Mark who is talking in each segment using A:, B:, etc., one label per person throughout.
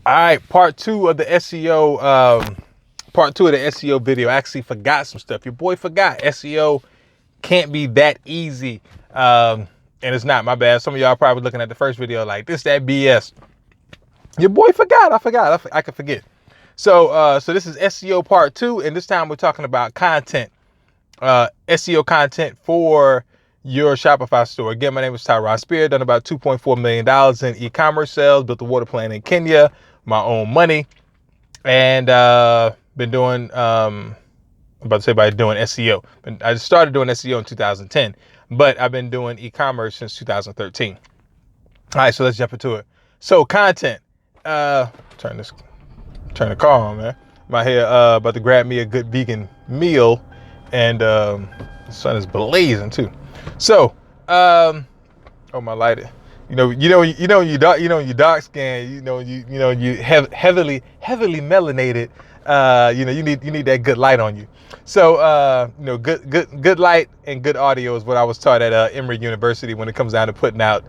A: All right, part two of the SEO video. I actually forgot some stuff. Your boy forgot. SEO can't be that easy. And it's not, my bad. Some of y'all probably looking at the first video like this, that BS. Your boy forgot. I could forget. So this is SEO part two, and this time we're talking about content. SEO content for your Shopify store. Again, my name is Tyron Spear. Done about $2.4 million in e-commerce sales. Built a water plant in Kenya, my own money, and been doing. I'm about to say by doing SEO. I started doing SEO in 2010, but I've been doing e-commerce since 2013. All right, so let's jump into it. So content. Turn the car on, man. I'm out here about to grab me a good vegan meal, and the sun is blazing too. So, oh, my lighter. You dark skin. You heavily melanated. You need that good light on you. So, good light and good audio is what I was taught at Emory University when it comes down to putting out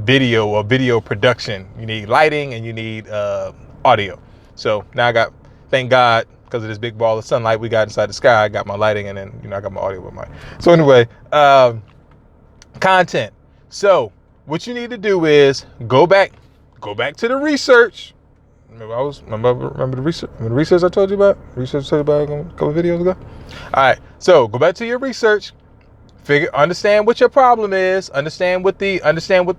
A: video or video production. You need lighting and you need audio. So now I got, thank God, because of this big ball of sunlight we got inside the sky, I got my lighting, and then I got my audio with mine. So anyway, content. So what you need to do is go back to the research. Remember the research? Remember the research I told you about? Research I told you about a couple of videos ago. All right. So go back to your research. Understand what your problem is. Understand what the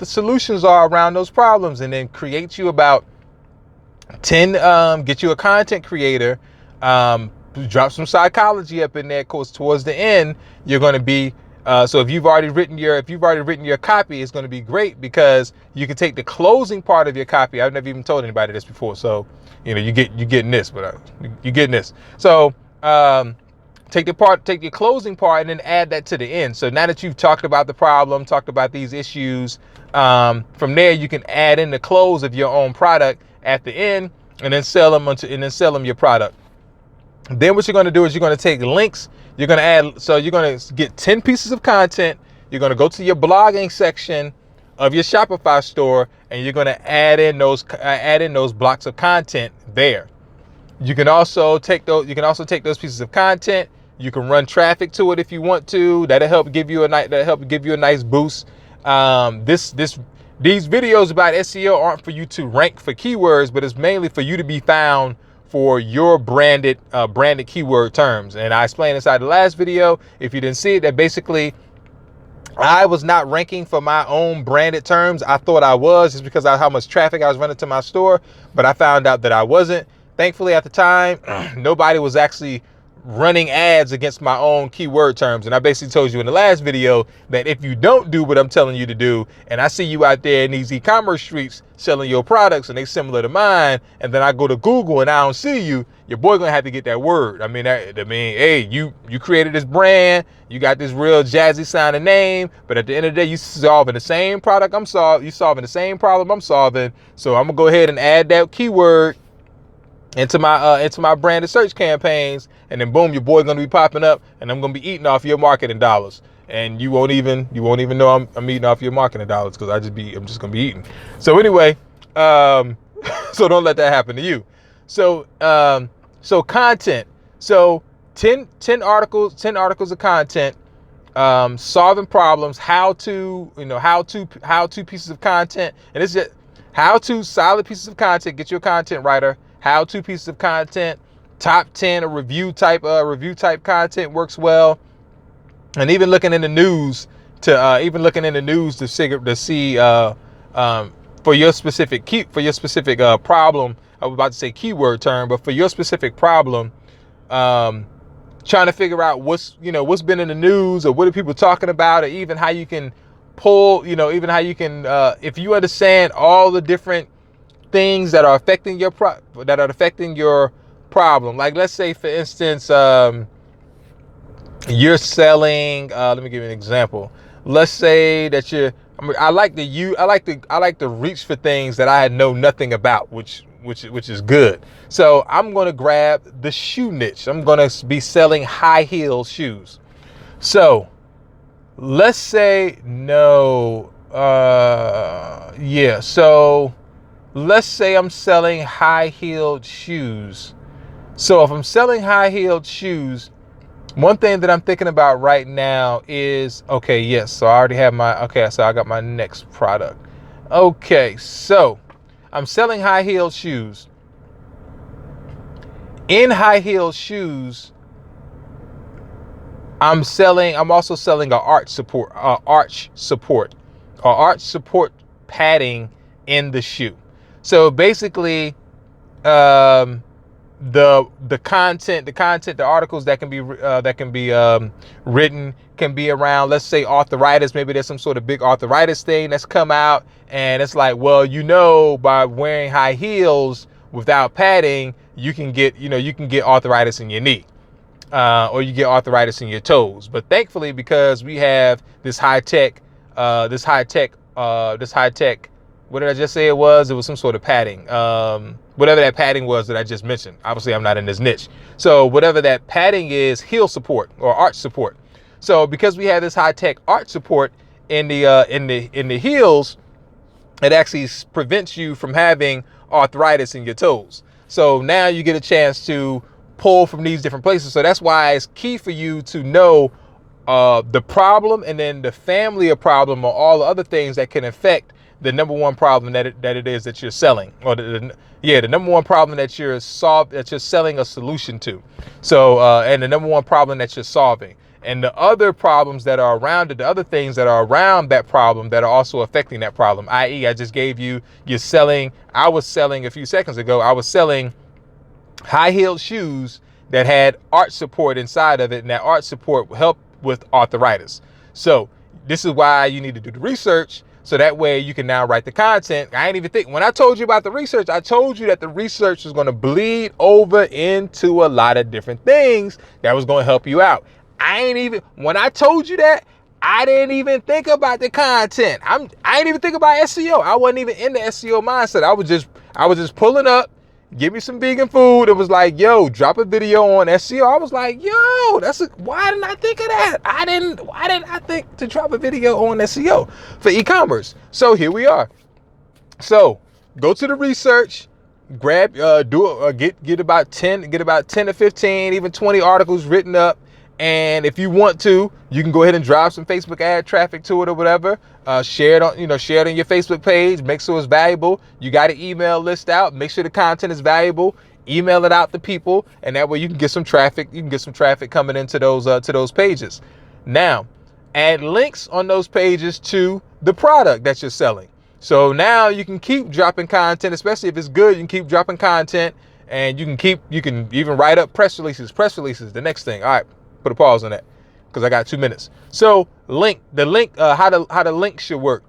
A: solutions are around those problems, and then create you about 10. Get you a content creator. Drop some psychology up in there, because towards the end you're going to be. So if you've already written your copy, it's going to be great, because you can take the closing part of your copy. I've never even told anybody this before, so you're getting this, but you're getting this. So take your closing part and then add that to the end. So now that you've talked about the problem, talked about these issues, from there you can add in the close of your own product at the end, and then sell them your product. Then what you're going to do is you're going to take links. You're going to get 10 pieces of content. You're going to go to your blogging section of your Shopify store, and you're going to add in those blocks of content there. You can also take those pieces of content. You can run traffic to it if you want to. That'll help give you a nice boost. These videos about SEO aren't for you to rank for keywords, but it's mainly for you to be found for your branded keyword terms. And I explained inside the last video, if you didn't see it, that basically I was not ranking for my own branded terms. I thought I was, just because of how much traffic I was running to my store, but I found out that I wasn't. Thankfully, at the time, nobody was actually running ads against my own keyword terms. And I basically told you in the last video that if you don't do what I'm telling you to do, and I see you out there in these e-commerce streets selling your products and they similar to mine, and then I go to Google and I don't see you, your boy gonna have to get that word. I mean, hey, you created this brand, you got this real jazzy sounding name, but at the end of the day, you solving the same product I'm solving, you solving the same problem I'm solving. So I'm gonna go ahead and add that keyword into my branded search campaigns, and then boom, your boy's gonna be popping up, and I'm gonna be eating off your marketing dollars, and you won't even know I'm eating off your marketing dollars, because I'm just gonna be eating. So anyway, so don't let that happen to you. So content. So 10 articles of content, solving problems, how to pieces of content, and it's just how-to solid pieces of content. Get your content writer. How-to pieces of content, top 10 review type content works well, and even looking in the news to see for your specific problem. I was about to say keyword term, but for your specific problem, trying to figure out what's been in the news, or what are people talking about, or even how you can pull, if you understand all the different things that are affecting your problem. Like, let's say, for instance, you're selling. Let me give you an example. Let's say that I like to reach for things that I know nothing about, which is good. So I'm going to grab the shoe niche. I'm going to be selling high heel shoes. So let's say So let's say I'm selling high-heeled shoes. So if I'm selling high-heeled shoes, one thing that I'm thinking about right now is, okay, yes, so I already have so I got my next product. Okay, so I'm selling high-heeled shoes. In high-heeled shoes, I'm also selling arch support padding in the shoe. So basically, the articles that can be written can be around, let's say, arthritis. Maybe there's some sort of big arthritis thing that's come out, and it's like, well, by wearing high heels without padding, you can get arthritis in your knee, or you get arthritis in your toes. But thankfully, because we have this high tech, what did I just say it was? It was some sort of padding. Whatever that padding was that I just mentioned. Obviously, I'm not in this niche. So whatever that padding is, heel support or arch support. So because we have this high tech arch support in the heels, it actually prevents you from having arthritis in your toes. So now you get a chance to pull from these different places. So that's why it's key for you to know the problem, and then the family of problem, or all the other things that can affect the number one problem that it is that you're selling, or the number one problem that you're selling a solution to. So and the number one problem that you're solving, and the other problems that are around it, the other things that are around that problem that are also affecting that problem. I.e., I just gave you, I was selling a few seconds ago, I was selling high-heeled shoes that had arch support inside of it, and that arch support helped with arthritis. So this is why you need to do the research, so that way you can now write the content. I ain't even think, when I told you about the research, I told you that the research is going to bleed over into a lot of different things that was going to help you out. When I told you that, I didn't even think about the content. I didn't even think about SEO. I wasn't even in the SEO mindset. I was just pulling up, give me some vegan food. It was like, yo, drop a video on SEO. I was like, yo, why didn't I think of that? Why didn't I think to drop a video on SEO for e-commerce? So here we are. So go to the research, grab, get about 10 to 15, even 20 articles written up. And if you want to, you can go ahead and drive some Facebook ad traffic to it or whatever. Share it on your Facebook page. Make sure it's valuable. You got an email list out. Make sure the content is valuable. Email it out to people, and that way you can get some traffic. You can get some traffic coming into those pages. Now, add links on those pages to the product that you're selling. So now you can keep dropping content, especially if it's good. You can keep dropping content, and you can even write up press releases. The next thing. All right. Put a pause on that because I got 2 minutes. So how the link should work.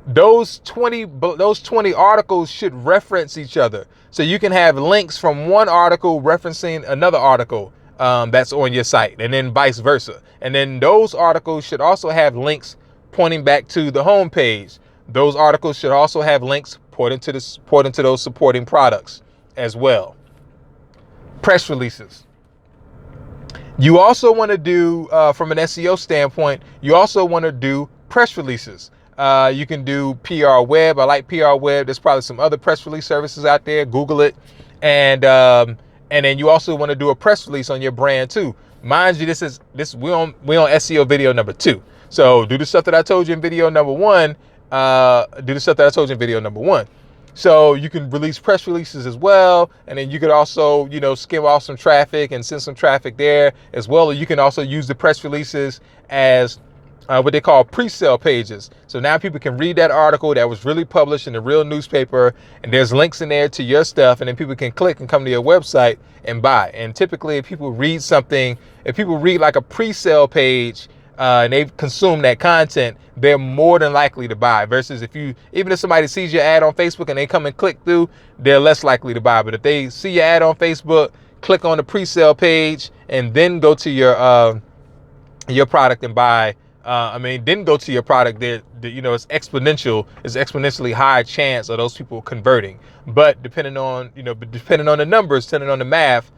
A: Those 20 articles should reference each other. So you can have links from one article referencing another article that's on your site, and then vice versa. And then those articles should also have links pointing back to the home page. Those articles should also have links pointing to those supporting products as well. Press releases. You also want to do, from an SEO standpoint, you also want to do press releases. You can do PR Web. I like PR Web. There's probably some other press release services out there. Google it. And then you also want to do a press release on your brand too. Mind you, we're on SEO video number 2. So do the stuff that I told you in video number 1. So you can release press releases as well. And then you could also, skim off some traffic and send some traffic there as well. Or you can also use the press releases as what they call pre-sale pages. So now people can read that article that was really published in a real newspaper, and there's links in there to your stuff, and then people can click and come to your website and buy. And typically if people read like a pre-sale page, and they consume that content, they're more than likely to buy. Versus even if somebody sees your ad on Facebook and they come and click through, they're less likely to buy. But if they see your ad on Facebook, click on the pre-sale page, and then go to your product and buy, then go to your product, it's exponentially high chance of those people converting. But depending on the numbers, depending on the math,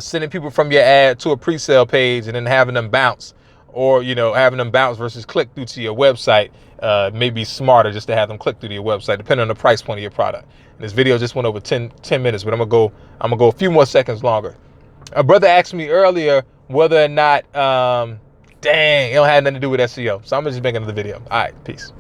A: sending people from your ad to a pre-sale page and then having them bounce, or, you know, having them bounce versus click through to your website may be smarter just to have them click through to your website, depending on the price point of your product. And this video just went over 10 minutes, but I'm gonna go a few more seconds longer. A brother asked me earlier whether or not, dang, it don't have nothing to do with SEO. So I'm gonna just make another video. All right, peace.